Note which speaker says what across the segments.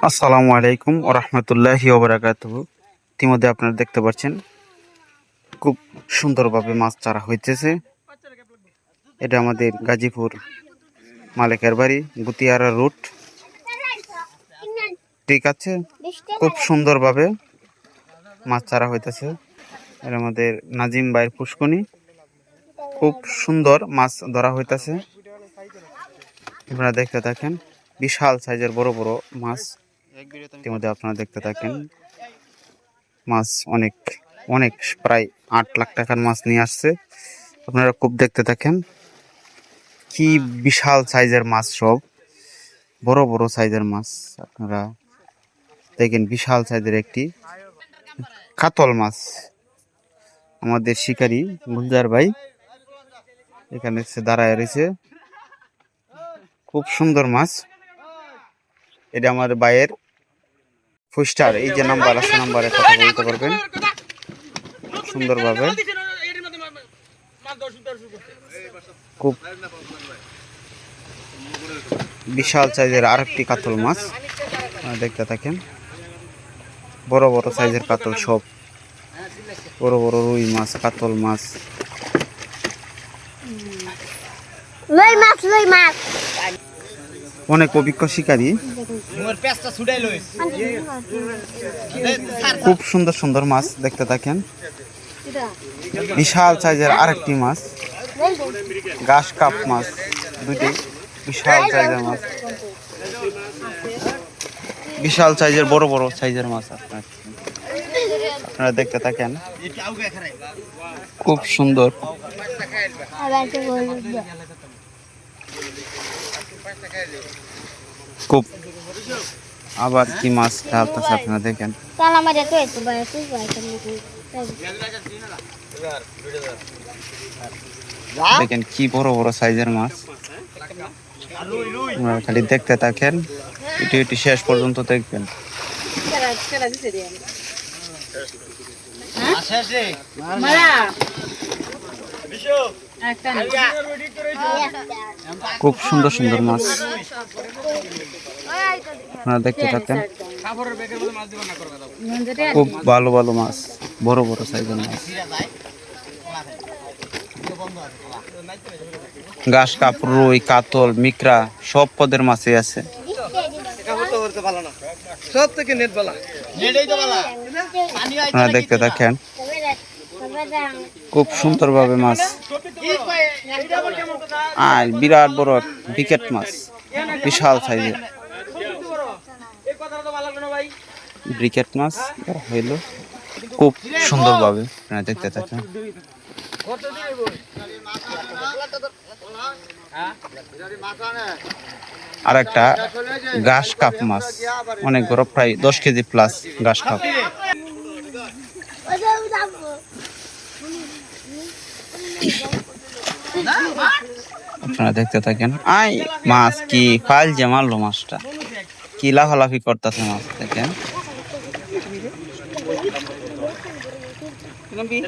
Speaker 1: আসসালামু আলাইকুম ওয়া রাহমাতুল্লাহি ওয়া বারাকাতুহু। ইতিমধ্যে আপনারা দেখতে পাচ্ছেন খুব সুন্দরভাবে মাছ চারা হইতেছে। এটা আমাদের গাজীপুর মালিকের বাড়ি, গুতিয়ারা রুট। ঠিক আছে, খুব সুন্দরভাবে মাছ চারা হইতেছে। এটা আমাদের নাজিম ভাইয়ের পুষ্কনি। খুব সুন্দর মাছ ধরা হইতেছে। আপনারা দেখতে থাকেন, বিশাল সাইজের বড় বড় মাছ ইতিমধ্যে আপনারা দেখতে থাকেন। মাছ অনেক অনেক প্রায় 8 লাখ টাকার মাছ নিয়ে আসছে। আপনারা খুব দেখতে থাকেন, কি বিশাল সাইজের মাছ, সব বড় বড় সাইজের মাছ। আপনারা দেখেন, বিশাল সাইজের একটি কাতল মাছ। আমাদের শিকারী গুলজার ভাই এখানে এসে দাঁড়ায় রয়েছে। খুব সুন্দর মাছ। এটা আমার ভাইয়ের ফুস্টার। এই যে নাম্বার আছে, নাম্বারে কথা বলতে পারবেন সুন্দরভাবে। খুব বিশাল সাইজের আরেকটি কাতল মাছ দেখতে থাকেন। বড় বড় সাইজের কাতল, সব বড় বড় রুই মাছ, কাতল মাছ। অনেক অভিজ্ঞ শিকারী, খুব সুন্দর সুন্দর মাছ দেখতে থাকেন। বিশাল সাইজের আরেকটি মাছ, ঘাস কাপ মাছ, দুটি বিশাল সাইজের মাছ, বিশাল সাইজের বড় বড় সাইজের মাছ আপনারা দেখতে থাকেন। খুব সুন্দর। খুব আবার কি মাছ ডালতেছে আপনারা দেখেন। দেখেন কি বড় বড় সাইজের মাছ। খালি দেখতে থাকেন, এটি শেষ পর্যন্ত দেখবেন। খুব সুন্দর সুন্দর মাছ আপনারা দেখতে থাকেন। খুব ভালো ভালো মাছ, বড় বড় সাইজের মাছ। ঘাস কাপ, রুই, কাতল, মিকরা সব পদের মাছই আছে। আপনারা দেখতে থাকেন, খুব সুন্দর ভাবে মাছ। আর বিরাট বড় বিকেট মাছ, বিশাল সাইজের ব্রিকেট মাছ হইল। খুব সুন্দর ভাবে আপনারা দেখতে থাকেন। আর একটা ঘাস কাপ মাছ, অনেক বড়, প্রায় 10 কেজি প্লাস ঘাস কাপ। আপনারা দেখতে থাকেন। আই মাছ কি ফাইল যে মারলো, মাছটা কি লাফালাফি করতেছে মাছ। দেখেন,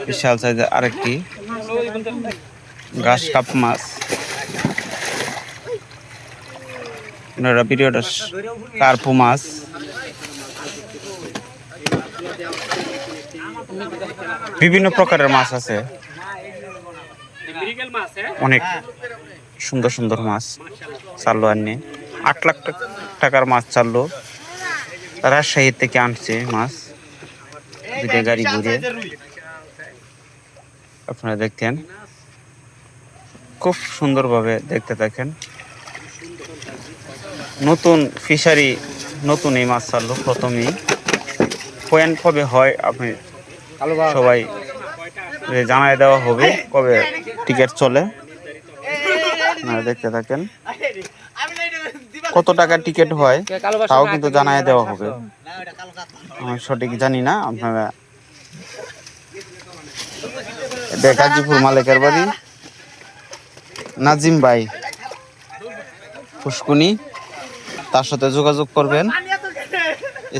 Speaker 1: বিশাল সাইজের আরেকটি ঘাস কাপ মাছ। ভিডিওটা কার্পু মাছ। বিভিন্ন প্রকারের মাছ আছে, অনেক সুন্দর সুন্দর মাছ চাললো। আর নিয়ে 8 লাখ টাকার মাছ চাললো, রাজশাহী থেকে আনছে মাছ, দুটো গাড়ি ঘুরে। আপনারা দেখতেন, খুব সুন্দরভাবে দেখতে থাকেন। নতুন ফিশারি, নতুন এই মাছ চাললো প্রথমেই। পয়েন্ট কবে হয় আপনি সবাই জানাই দেওয়া হবে, কবে টিকিট চলে। আপনারা দেখতে থাকেন, কত টাকা টিকিট হয় তাও কিন্তু জানাই দেওয়া হবে। আমি সঠিক জানি না। আপনারা গাজীপুর মালিকের বাড়ি, নাজিম ভাই পুষ্কুনি, তার সাথে যোগাযোগ করবেন।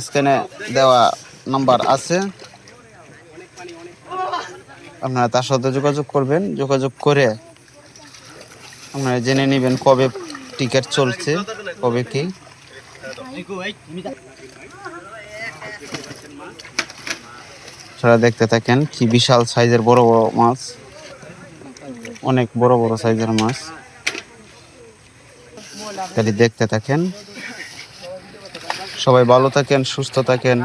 Speaker 1: স্ক্রিনে দেওয়া নাম্বার আছে, আপনারা তার সাথে যোগাযোগ করবেন। যোগাযোগ করে আপনারা জেনে নেবেন কবে টিকিট চলছে, কবে কি। আপনারা দেখতে থাকেন কি বিশাল সাইজের বড় বড় মাছ, অনেক বড় বড় সাইজের মাছ। খালি দেখতে থাকেন। সবাই ভালো থাকেন, সুস্থ থাকেন,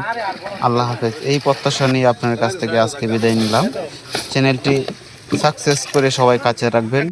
Speaker 1: আল্লাহ হাফেজ। এই প্রত্যাশা নিয়ে আপনার কাছ থেকে আজকে বিদায় নিলাম। চ্যানেলটি সাকসেস করে সবাই কাছে রাখবেন।